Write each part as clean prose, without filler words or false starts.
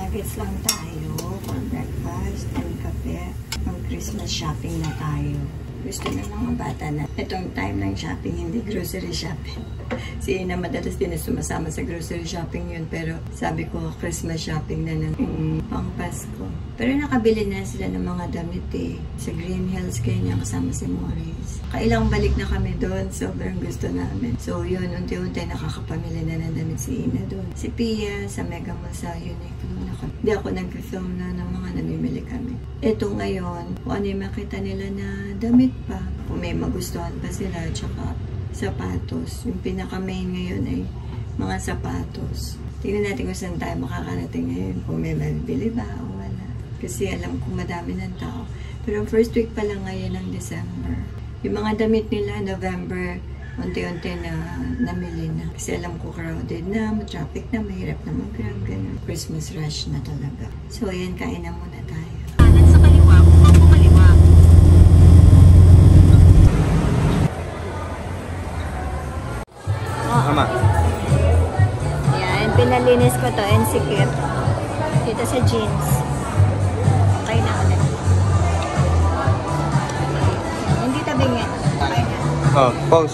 nuggets lang tayo for breakfast and kape. Mag-Christmas shopping na tayo. Gusto ng mga bata na itong time ng shopping, hindi grocery shopping. Si Ina madalas din na sumasama sa grocery shopping yun. Pero sabi ko, Christmas shopping na ng pang Pasko. Pero nakabili na sila ng mga damit eh. Sa Green Hills, kanya kasama si Maurice. Kailang balik na kami doon. Sobrang gusto namin. So yun, unti-unti nakakapamili na ng damit si Ina doon. Si Pia sa Mega Mall sa Uniqlo. Hindi ako nag-film na ng mga namimili kami. Ito ngayon, kung ano yung makita nila na damit pa. Kung may magustuhan pa sila, tsaka sapatos. Yung pinaka-main ngayon ay mga sapatos. Tingnan natin kung saan tayo makakarating ngayon. Kung may mabibili ba o wala. Kasi alam ko madami ng tao. Pero first week pa lang ngayon ng December. Yung mga damit nila, November, unti-unti na namili na. Kasi alam ko crowded na, traffic na, mahirap na mag-grab, ganun. Christmas rush na talaga. So, ayan, kain na muna tayo. Sa kaliwa, kung pumaliwa. Tama. Ayan, pinalinis ko to and sikip. Dito sa jeans. Okay na ulit. Hindi tabingin. Okay na. Oh, pause.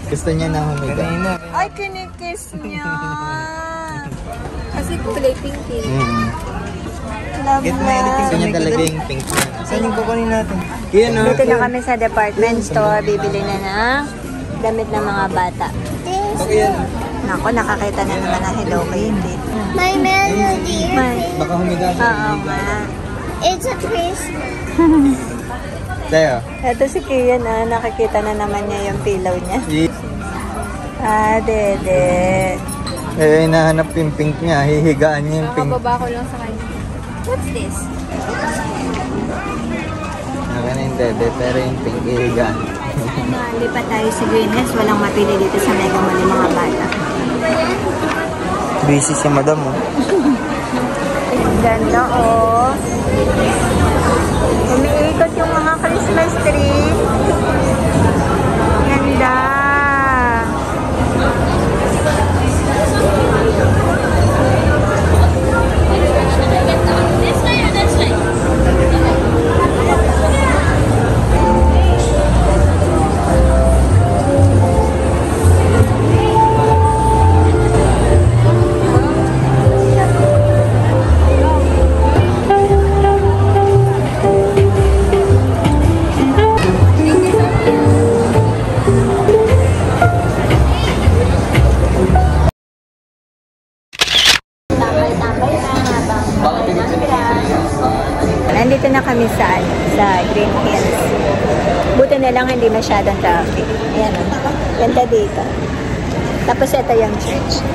Gusto niya na humiga. Ay, kinikiss niya. Kasi kulay pink yun. Love Get mo na. gusto niya talaga yung pink na. Saan yung kukunin natin? Yan o. Dito na kami sa department store. Bibili na ng damit ng mga bata. Okay yan. Naku, nakakita na naman ng Hello Kitty. My melody. Baka humiga siya. Oo nga. It's a Christmas. Tayo. Ito si Kian nakakita na naman niya yung pillow niya. Dede. Eh, hinahanap yung pink niya. Hihigaan niya yung pink. Nakababa ko lang sa kanya. What's this? Naka na yung dede, pero yung pink hihigaan. Lipat tayo sa Green Hills. Walang mapili dito sa Mega Mall yung mga bata. Busy si madam oh. Ganda oh. Umiikot yung mga Christmas tree. Ganda. Nandito na kami sa Green Hills. Buti na lang hindi masyadong traffic. Ayan o. Ganda dito. Tapos ito yung church.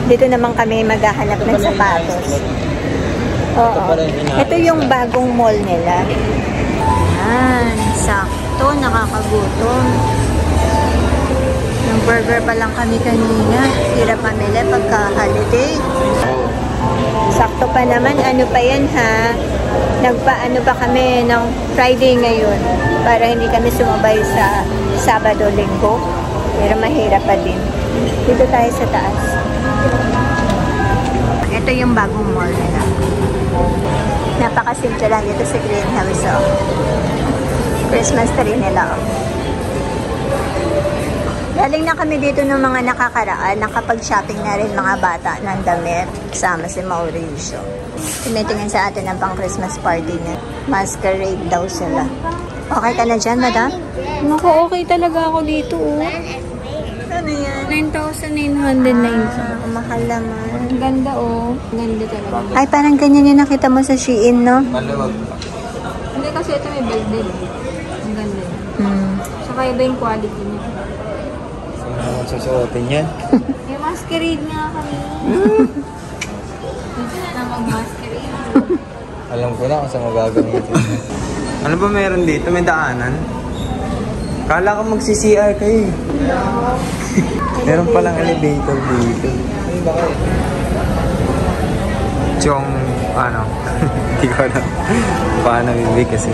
Dito naman kami maghahanap ng sapatos. Oo. Ito yung bagong mall nila. Ayan. Sakto. Nakakagutom. Ng burger pa lang kami kanina. Hirap pamili pagka-holiday. Sakto pa naman, ano pa yan ha? Nagpaano pa kami ng Friday ngayon para hindi kami sumabay sa Sabado, Linggo. Pero mahirap pa din. Dito tayo sa taas. Ito yung bagong mall nila. Napakasimple lang dito sa Green Hills. Oh. Christmas tree nila. Oh. Galing na kami dito ng mga nakakaraan. Nakapag-shopping na rin mga bata ng damit. Kasama si Mauricio. Tumitingin sa atin ang pang-Christmas party niya. Masquerade daw sila. Okay ka na dyan, madam? Naku, okay talaga ako dito. Ano yan? 9,990. Mahal naman. Ang ganda oh. Ang ganda talaga. Ay, parang ganyan yung nakita mo sa Shein, no? Maluwag. Hindi kasi ito may velvet. Ang ganda yun. Saka iba yung quality niya. Saan naman susuotin yan? May masquerade nga kami. Gusto na na mag-masquerade. Alam ko na kung saan magagamitin. Ano ba meron dito? May daanan? Kala ko magsi-CR kayo. Meron palang elevator dito. Ano ba kayo? Chong, ano? Hindi ko alam. Paano bibig kasi.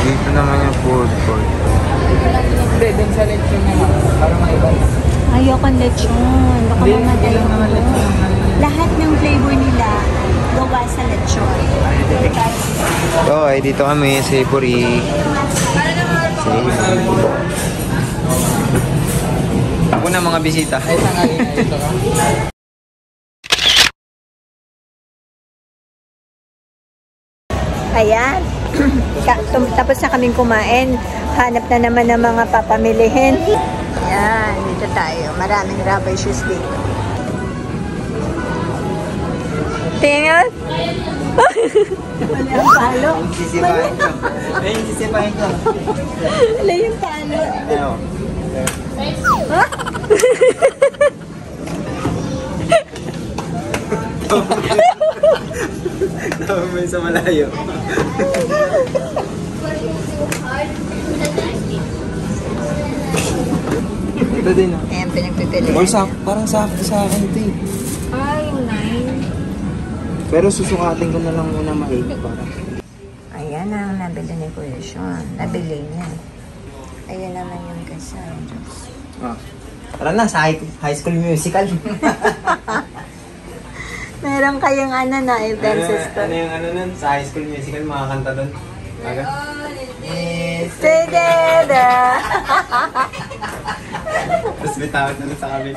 Dito naman yung food court. sa lechon na para maiba. Ayokong lechon. Baka mamatay lang naman lechon. Lahat ng flavor nila gawa sa lechon. So, ay dito kami sa Puri. Ako na mga bisita. Ay, tangali na ito ka. Ayan. Tapos na kaming kumain. Hanap na naman ng mga papamilihin. Ayan, dito tayo. Maraming rubber shoes dito. Tingnan. Wala yung palo. Sisipahin ko. Ayun, sisipahin ko. Wala yung palo. Ayaw. Tawag mo sa malayo. Ito din ah. Ayan, pinagpipili. Or parang sakto sa akin ito eh. Ay, yung 9. Pero susukatin ko na lang muna maigi para. Ayan ang nabili ni Kuya Sean. Nabili niya. Ayan naman yung kasama. Ah. Tara na, sa High School Musical. Meron kayong ano na events ko. Ano yung ano nun? Sa High School Musical, makakanta dun. Aga? Together! Tapos may tawag na sa kami.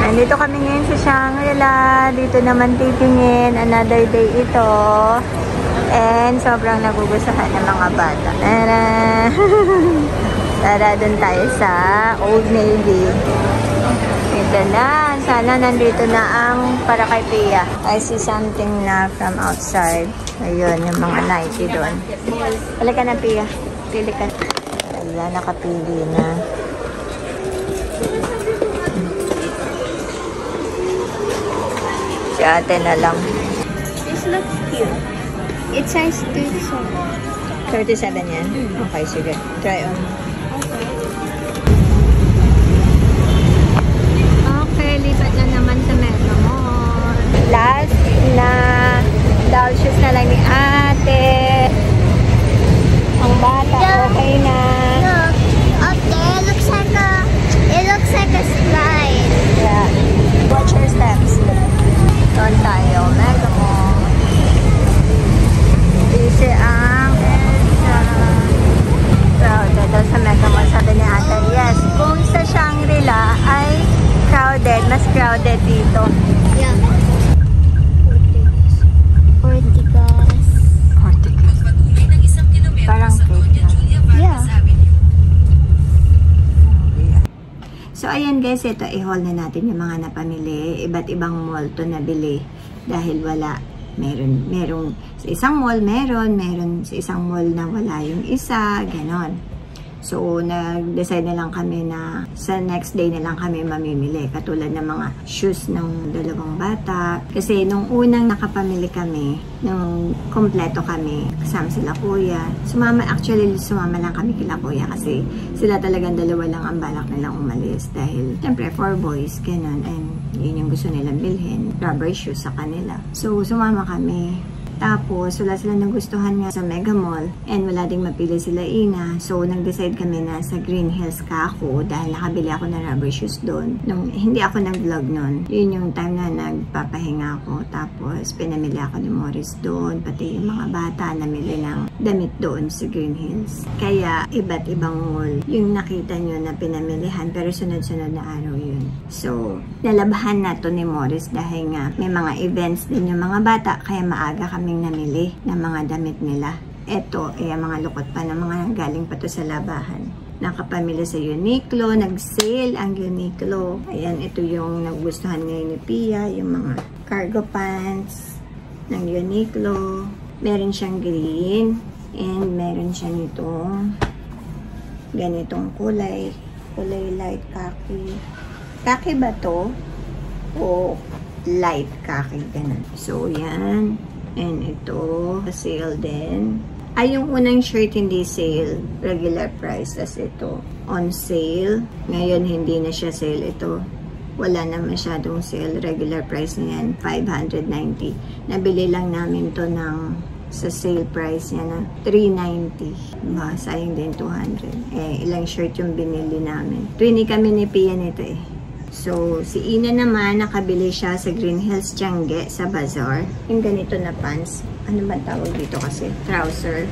Nandito kami ngayon sa Shangri-La. Dito naman titingin. Another day ito. And sobrang nagugustuhan ng mga bata. Tara! Tara, dun tayo sa Old Navy. Ito na. Sana nandito na ang para kay Pia. I see something na from outside. Ayun, yung mga Nike doon. Pali ka na, Pia. Pili ka. Ayan, nakapili na. Si ate na lang. This looks cute. It size 37. 37 yan? Okay, sige. Try on. Okay, lipat na naman sa Metro Mall. Last na doll shoes na lang ni ate. Ang bata, okay na. Look, up there it looks like a slide. Yeah. Watch your steps. Doon tayo. Mega Mall. Busy ang Elsa. Crowded daw sa Mega Mall. Sabi ni ate, yes. Kung sa Shangri-La ay crowded, mas crowded dito. Yeah. Ortigas. Parang cake na. Yeah. So, ayan guys, ito i-haul na natin yung mga napamili. Iba't ibang mall to nabili. Dahil wala. Merong sa isang mall, meron sa isang mall na wala yung isa, ganon. So, nag-decide na lang kami na sa next day na lang kami mamimili. Katulad ng mga shoes ng dalawang bata. Kasi nung unang nakapamili kami, nung kompleto kami, kasama sila kuya. Sumama lang kami kila kuya kasi sila talagang dalawa lang ang balak nilang umalis. Dahil, siyempre, 4 boys, ganun. And yun yung gusto nilang bilhin. Rubber shoes sa kanila. So, sumama kami. Tapos, wala sila nagustuhan nga sa Mega Mall. And wala ding mapili sila ina. So, nag-decide kami na sa Green Hills ka ako dahil nakabili ako ng rubber shoes doon. Hindi ako nag-vlog noon. Yun yung time na nagpapahinga ako. Tapos, pinamili ako ni Morris doon. Pati yung mga bata namili ng damit doon sa Green Hills. Kaya, iba't ibang mall yung nakita nyo na pinamilihan. Pero sunod-sunod na araw yun. So, nalabahan na to ni Morris dahil nga may mga events din yung mga bata. Kaya maaga kami namili ng mga damit nila. Ito ay mga lukot pa ng mga galing pa to sa labahan. Nakapamili sa Uniqlo, nag-sale ang Uniqlo. Ayan, ito yung nagustuhan ngayon ni Pia, yung mga cargo pants ng Uniqlo. Meron siyang green and meron siya nito ganitong kulay light khaki. Khaki ba to? O light khaki, ganun. So, yan. And ito, sale din. Ay, yung unang shirt hindi sale. Regular price. As ito, on sale. Ngayon, hindi na siya sale. Ito, wala na masyadong sale. Regular price na yan, 590. Nabili lang namin to ng sa sale price niya na $390. Sayang din 200. Ilang shirt yung binili namin. 20 kami ni Pia nito So, si Ina naman, nakabili siya sa Green Hills Tiangge sa Bazaar. Yung ganito na pants. Ano ba tawag dito kasi? Trouser.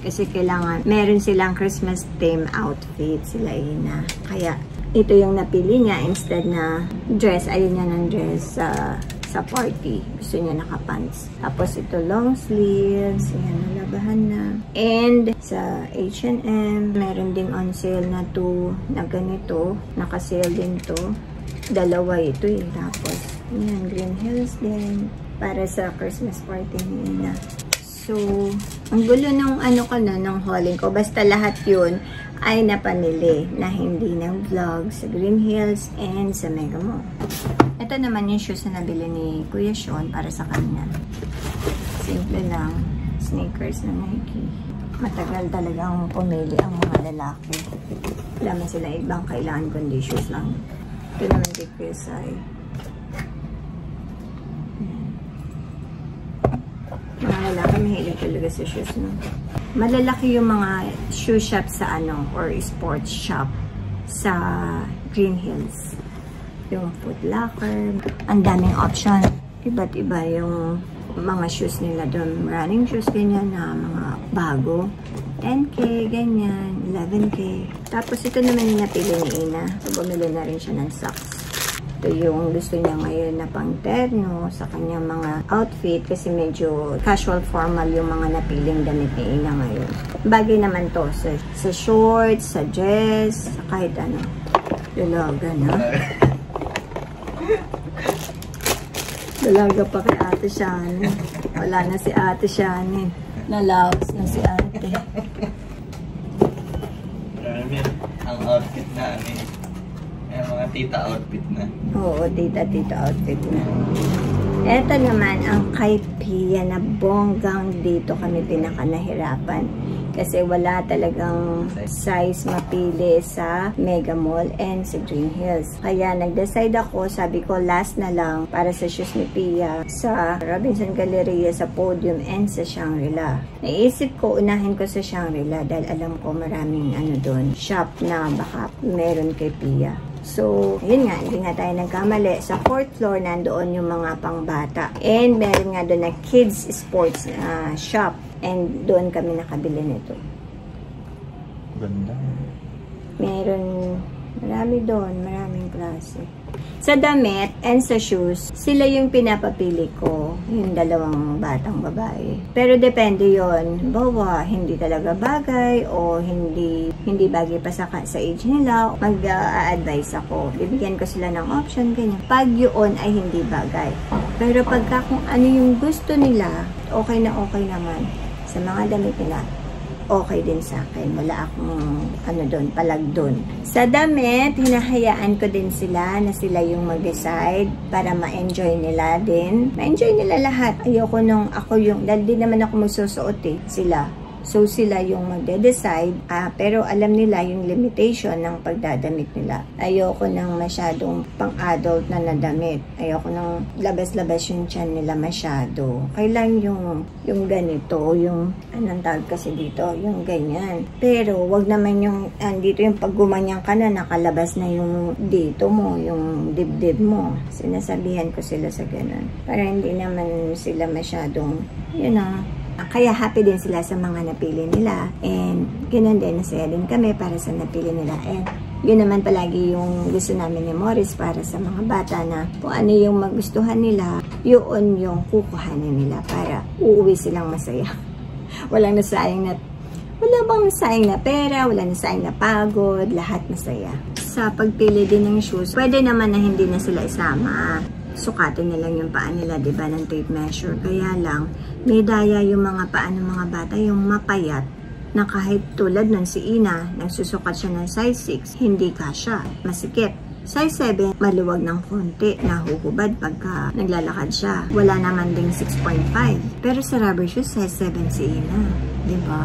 Kasi kailangan, meron silang Christmas theme outfit sila Ina. Kaya, ito yung napili niya instead na dress. Ayun niya ng dress sa party. Gusto niya nakapants. Tapos ito long sleeves. Yan, nalabahan na. And sa H&M, meron ding on sale na to na ganito. Naka-sale din to. Dalawa ito Tapos, yan, Green Hills din. Para sa Christmas party ni Ina. So, ang gulo nung ng hauling ko. Basta lahat yun ay napamili na hindi ng vlog sa Green Hills and sa Mega Mall. Ito naman yung shoes na nabili ni Kuya Sean para sa kanya. Simple lang. Sneakers na Nike. Matagal talagang pumili ang mga lalaki. Wala man sila ibang kailangan kundi shoes lang. Ito naman kay Kuya Sai. Mga lalaki mahilig talaga sa shoes, no? Malalaki yung mga shoe shop sa or sports shop sa Green Hills. Yung Foot Locker. Ang daming option. Iba't iba yung mga shoes nila doon. Running shoes, ganyan na mga bago. 10K, ganyan. 11K. Tapos ito naman yung napili ni Ina. So, bumili na rin siya ng socks. Ito yung gusto niya ngayon na pang terno sa kanyang mga outfit kasi medyo casual formal yung mga napiling damit ni Ina ngayon. Bagay naman to sa shorts, sa dress, sa kahit ano. Dalaga na. Dalaga pa kay Ate Shani. Wala na si Ate Shani. Nalaos na si Ate. Ang outfit namin. Mga tita outfit na. Oo, tita outfit na. Ito naman ang kay Pia na bonggang dito kami pinakanahirapan. Kasi wala talagang size mapili sa Mega Mall and sa Green Hills. Kaya nag-decide ako, sabi ko last na lang para sa shoes ni Pia sa Robinson Galleria, sa Podium and sa Shangri-La. Naisip ko, unahin ko sa Shangri-La dahil alam ko maraming doon, shop na baka meron kay Pia. So, yun nga, hindi nga tayo nagkamali. Sa 4th floor, nandoon yung mga pangbata. And meron nga doon na kids sports shop. And doon kami nakabili nito. Ganda. Meron, marami doon, maraming klase. Sa damit and sa shoes, sila yung pinapapili ko, yung dalawang batang babae. Pero depende yon, bawa hindi talaga bagay o hindi bagay pa sa age nila, mag-a-advise ako. Bibigyan ko sila ng option, ganyan. Pag yun ay hindi bagay. Pero pagka kung ano yung gusto nila, okay na okay naman. Sa mga damit nila, okay din sa akin. Wala akong doon, palag doon. Sa damit, hinahayaan ko din sila na sila yung mag-decide para ma-enjoy nila din. Ma-enjoy nila lahat. Ayoko nung ako dahil di naman ako magsusuot sila. So, sila yung magde-decide. Pero alam nila yung limitation ng pagdadamit nila. Ayoko nang masyadong pang-adult na nadamit. Ayoko nang labas-labas yung tiyan nila masyado. Kailan yung ganito, yung, anong tawag kasi dito, yung ganyan. Pero, wag naman yung, dito yung pag gumanyang ka na, nakalabas na yung dito mo, yung dibdib mo. Sinasabihan ko sila sa ganun. Para hindi naman sila masyadong, kaya happy din sila sa mga napili nila. And ganoon din, nasaya din kami para sa napili nila. And yun naman palagi yung gusto namin ni Morris para sa mga bata na kung ano yung magustuhan nila, yun yung kukuhanin nila para uuwi silang masaya. Wala bang nasayang na pera, wala nasayang na pagod, lahat masaya. Sa pagpili din ng shoes, pwede naman na hindi na sila isama. Sukatin na lang yung paa nila, diba, ng tape measure. Kaya lang, may daya yung mga paa ng mga bata, yung mapayat, na kahit tulad nun si Ina, nagsusukat siya ng size 6, hindi kasya, masikip. Size 7, maluwag ng konti, nahuhubad pagka naglalakad siya. Wala naman ding 6.5. Pero sa rubber shoes, size 7 si Ina, diba?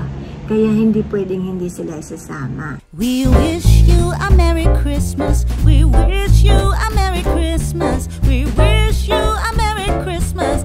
Kaya hindi pwedeng hindi sila isasama. We wish you a Merry Christmas. We wish you a Merry Christmas. We wish you a Merry Christmas.